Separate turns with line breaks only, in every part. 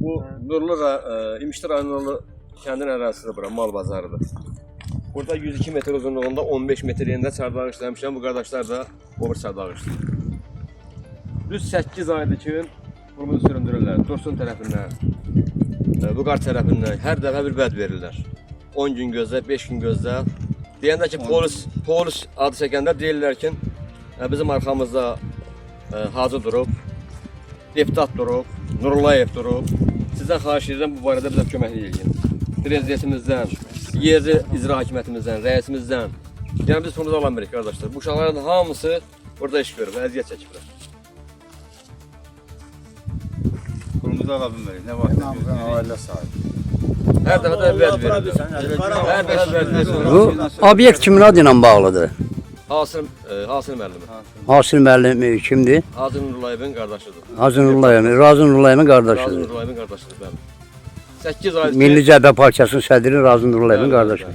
Bu İmişli rayonlu kəndin ərazisidir bura, mal bazarıdır. Burada 102 metr uzunluğunda 15 metr yerində çardağı işləmişəm. Bu qardaşlar da obur çardağı işləyir. Düz 8 aydır ki, bunu süründürürlər. Dursun tərəfindən, Buqar tərəfindən hər dəfə bir vəd verirlər. 10 gün gözlə, 5 gün gözlə. Deyəndə ki, polis adı çəkəndə deyirlər ki, bizim arxamızda Hacı durub, deputat durub, Nurulayev durub. Sizdən xahiş edirəm, bu barədə bizə köməklik edin. Prezidentimizdən, yerli icra hakimiyyətimizdən, rəisimizdən. Yəni biz pulumuzu alamırıq qardaşlar. Bu uşaqların hamısı burada iş görüb, əziyyət çəkiblər.
Pulumuzu ala bilmirik, nə vaxt
ailə sahibi.
Hər dəfə də vəd verirlər. Hər dəfə vəd verirlər.
Bu obyekt kimin adı ilə bağlıdır?
Hasil müəllimi.
Hasil müəllim kimdir?
Hacı Nurlayevin qardaşıdır.
Hacı Nurlayevin, Razı Nurlayevin
Hacı
qardaşıdır.
Nurlayevin qardaşıdır, bəli. 8 ay.
Milli Cəbhə Partiyasının sədri Razı Nurlayevin qardaşıdır.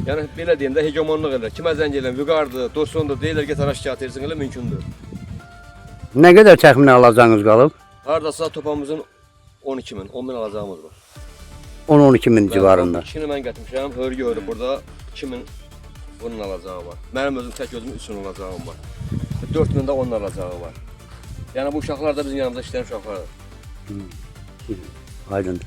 Yəni belə deyim də hegemonluq edir. Kimə zəng edirəm, Vüqardır, Dursundur, deyirlər ki, tərəş şikayət etsin, elə mümkündür.
Nə qədər təxminən alacağınız qalıb?
Hardasa topamızın 12 min, 10 min alacağımız var.
10-12 min civarında.
2-ni mən gətirmişəm, hörgü hörü burada 2 min bunun alacağı var. Mənim özüm tək özüm 3 min alacağım var. 4 min də onun alacağı var. Yəni bu uşaqlar da bizim yanımızda işləyən uşaqlardır.
Aydındır.